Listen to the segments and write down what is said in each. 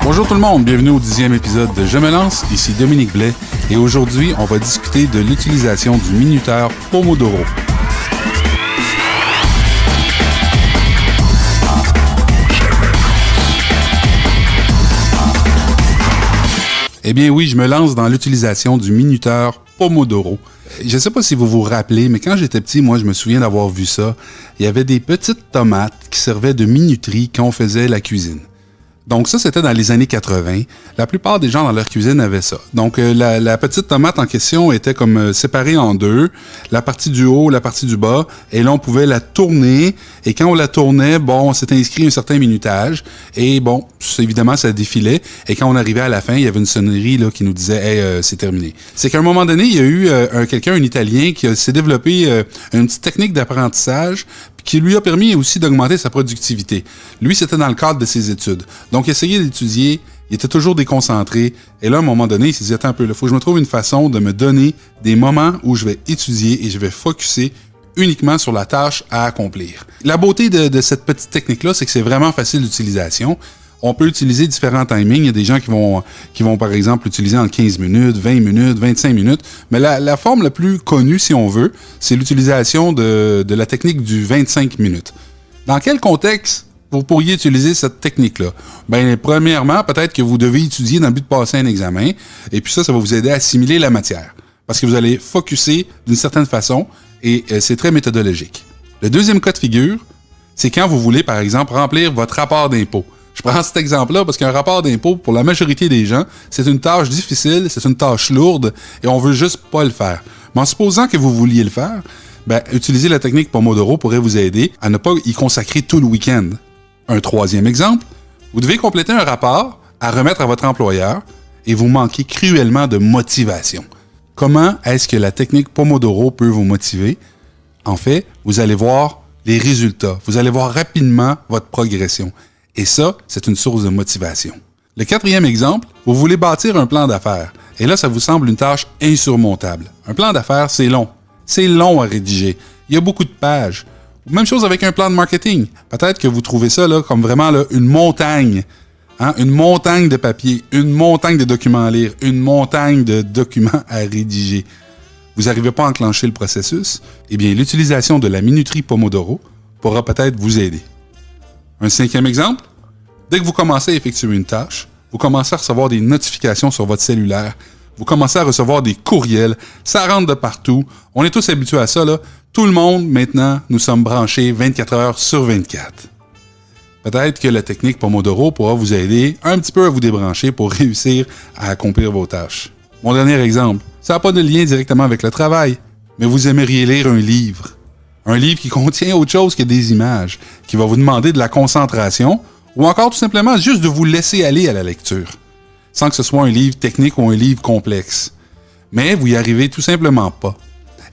Bonjour tout le monde, bienvenue au 10e épisode de Je me lance, ici Dominique Blais et aujourd'hui on va discuter de l'utilisation du minuteur Pomodoro. Eh bien oui, je me lance dans l'utilisation du minuteur Pomodoro. Je ne sais pas si vous vous rappelez, mais quand j'étais petit, moi je me souviens d'avoir vu ça. Il y avait des petites tomates qui servaient de minuterie quand on faisait la cuisine. Donc ça, c'était dans les années 80. La plupart des gens dans leur cuisine avaient ça. Donc la petite tomate en question était comme séparée en deux, la partie du haut, la partie du bas, et là on pouvait la tourner, et quand on la tournait, bon, on s'était inscrit un certain minutage, et bon, évidemment ça défilait, et quand on arrivait à la fin, il y avait une sonnerie là qui nous disait « Hey, c'est terminé ». C'est qu'à un moment donné, il y a eu un Italien, qui s'est développé une petite technique d'apprentissage, qui lui a permis aussi d'augmenter sa productivité. Lui, c'était dans le cadre de ses études. Donc, il essayait d'étudier, il était toujours déconcentré, et là, à un moment donné, il s'est dit, attends un peu, il faut que je me trouve une façon de me donner des moments où je vais étudier et je vais focusser uniquement sur la tâche à accomplir. La beauté de cette petite technique-là, c'est que c'est vraiment facile d'utilisation. On peut utiliser différents timings. Il y a des gens qui vont par exemple, l'utiliser en 15 minutes, 20 minutes, 25 minutes. Mais la forme la plus connue, si on veut, c'est l'utilisation de la technique du 25 minutes. Dans quel contexte vous pourriez utiliser cette technique-là? Bien, premièrement, peut-être que vous devez étudier dans le but de passer un examen. Et puis ça va vous aider à assimiler la matière. Parce que vous allez focusser d'une certaine façon et c'est très méthodologique. Le deuxième cas de figure, c'est quand vous voulez, par exemple, remplir votre rapport d'impôt. Je prends cet exemple-là parce qu'un rapport d'impôt, pour la majorité des gens, c'est une tâche difficile, c'est une tâche lourde et on veut juste pas le faire. Mais en supposant que vous vouliez le faire, ben, utiliser la technique Pomodoro pourrait vous aider à ne pas y consacrer tout le week-end. Un troisième exemple, vous devez compléter un rapport à remettre à votre employeur et vous manquez cruellement de motivation. Comment est-ce que la technique Pomodoro peut vous motiver? En fait, vous allez voir les résultats. Vous allez voir rapidement votre progression. Et ça, c'est une source de motivation. Le quatrième exemple, vous voulez bâtir un plan d'affaires. Et là, ça vous semble une tâche insurmontable. Un plan d'affaires, c'est long. C'est long à rédiger. Il y a beaucoup de pages. Même chose avec un plan de marketing. Peut-être que vous trouvez ça là, comme vraiment là, une montagne. Hein? Une montagne de papier, une montagne de documents à lire, une montagne de documents à rédiger. Vous n'arrivez pas à enclencher le processus? Eh bien, l'utilisation de la minuterie Pomodoro pourra peut-être vous aider. Un cinquième exemple, dès que vous commencez à effectuer une tâche, vous commencez à recevoir des notifications sur votre cellulaire, vous commencez à recevoir des courriels, ça rentre de partout, on est tous habitués à ça, là. Tout le monde, maintenant, nous sommes branchés 24 heures sur 24. Peut-être que la technique Pomodoro pourra vous aider un petit peu à vous débrancher pour réussir à accomplir vos tâches. Mon dernier exemple, ça n'a pas de lien directement avec le travail, mais vous aimeriez lire un livre. Un livre qui contient autre chose que des images, qui va vous demander de la concentration, ou encore tout simplement juste de vous laisser aller à la lecture, sans que ce soit un livre technique ou un livre complexe. Mais vous y arrivez tout simplement pas.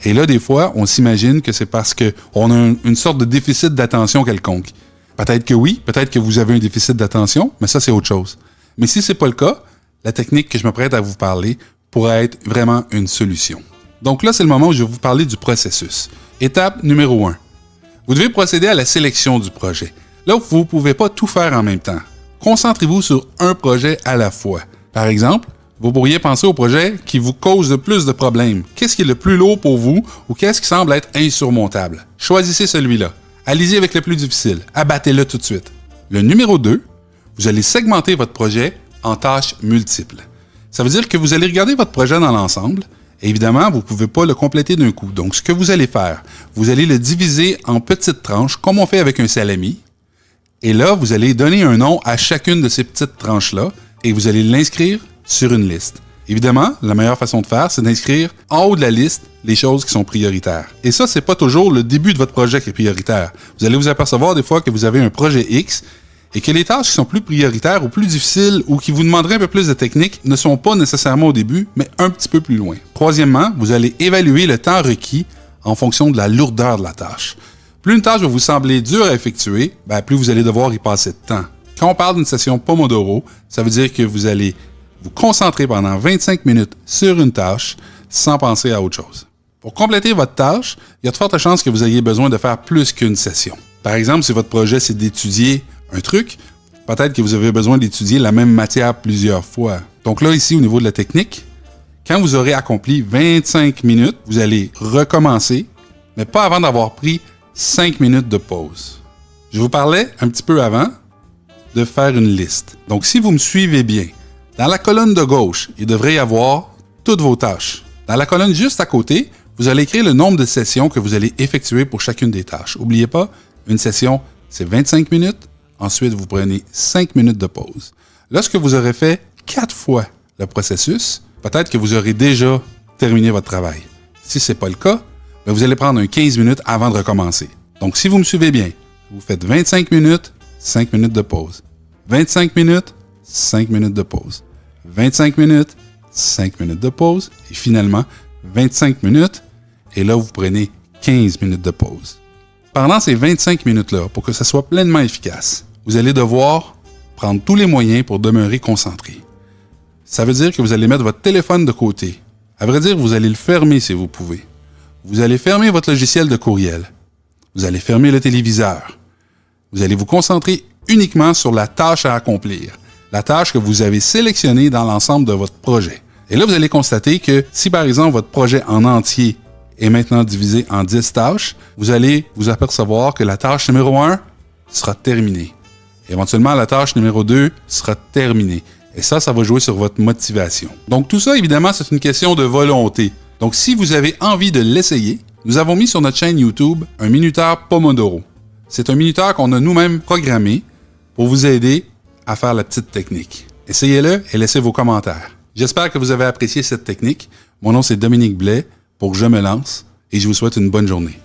Et là, des fois, on s'imagine que c'est parce qu'on a une sorte de déficit d'attention quelconque. Peut-être que oui, peut-être que vous avez un déficit d'attention, mais ça, c'est autre chose. Mais si c'est pas le cas, la technique que je me prête à vous parler pourrait être vraiment une solution. Donc là, c'est le moment où je vais vous parler du processus. Étape numéro 1. Vous devez procéder à la sélection du projet. Là, vous ne pouvez pas tout faire en même temps. Concentrez-vous sur un projet à la fois. Par exemple, vous pourriez penser au projet qui vous cause le plus de problèmes. Qu'est-ce qui est le plus lourd pour vous ou qu'est-ce qui semble être insurmontable? Choisissez celui-là. Allez-y avec le plus difficile. Abattez-le tout de suite. Le numéro 2, vous allez segmenter votre projet en tâches multiples. Ça veut dire que vous allez regarder votre projet dans l'ensemble. Évidemment, vous ne pouvez pas le compléter d'un coup. Donc, ce que vous allez faire, vous allez le diviser en petites tranches, comme on fait avec un salami. Et là, vous allez donner un nom à chacune de ces petites tranches-là et vous allez l'inscrire sur une liste. Évidemment, la meilleure façon de faire, c'est d'inscrire en haut de la liste les choses qui sont prioritaires. Et ça, c'est pas toujours le début de votre projet qui est prioritaire. Vous allez vous apercevoir des fois que vous avez un projet X et que les tâches qui sont plus prioritaires ou plus difficiles ou qui vous demanderaient un peu plus de technique ne sont pas nécessairement au début, mais un petit peu plus loin. Troisièmement, vous allez évaluer le temps requis en fonction de la lourdeur de la tâche. Plus une tâche va vous sembler dure à effectuer, plus vous allez devoir y passer de temps. Quand on parle d'une session Pomodoro, ça veut dire que vous allez vous concentrer pendant 25 minutes sur une tâche sans penser à autre chose. Pour compléter votre tâche, il y a de fortes chances que vous ayez besoin de faire plus qu'une session. Par exemple, si votre projet c'est d'étudier un truc, Peut-être que vous avez besoin d'étudier la même matière plusieurs fois. Donc là, ici, au niveau de la technique, quand vous aurez accompli 25 minutes, vous allez recommencer, mais pas avant d'avoir pris 5 minutes de pause. Je vous parlais un petit peu avant de faire une liste. Donc, si vous me suivez bien, dans la colonne de gauche, il devrait y avoir toutes vos tâches. Dans la colonne juste à côté, vous allez écrire le nombre de sessions que vous allez effectuer pour chacune des tâches. N'oubliez pas, une session, c'est 25 minutes. Ensuite, vous prenez 5 minutes de pause. Lorsque vous aurez fait 4 fois le processus, peut-être que vous aurez déjà terminé votre travail. Si ce n'est pas le cas, vous allez prendre un 15 minutes avant de recommencer. Donc, si vous me suivez bien, vous faites 25 minutes, 5 minutes de pause. 25 minutes, 5 minutes de pause. 25 minutes, 5 minutes de pause. Et finalement, 25 minutes, et là, vous prenez 15 minutes de pause. Pendant ces 25 minutes-là, pour que ça soit pleinement efficace, vous allez devoir prendre tous les moyens pour demeurer concentré. Ça veut dire que vous allez mettre votre téléphone de côté. À vrai dire, vous allez le fermer si vous pouvez. Vous allez fermer votre logiciel de courriel. Vous allez fermer le téléviseur. Vous allez vous concentrer uniquement sur la tâche à accomplir, la tâche que vous avez sélectionnée dans l'ensemble de votre projet. Et là, vous allez constater que si, par exemple, votre projet en entier est maintenant divisé en 10 tâches, vous allez vous apercevoir que la tâche numéro 1 sera terminée. Éventuellement, la tâche numéro 2 sera terminée. Et ça va jouer sur votre motivation. Donc, tout ça, évidemment, c'est une question de volonté. Donc, si vous avez envie de l'essayer, nous avons mis sur notre chaîne YouTube un minuteur Pomodoro. C'est un minuteur qu'on a nous-mêmes programmé pour vous aider à faire la petite technique. Essayez-le et laissez vos commentaires. J'espère que vous avez apprécié cette technique. Mon nom, c'est Dominique Blais pour Je me lance et je vous souhaite une bonne journée.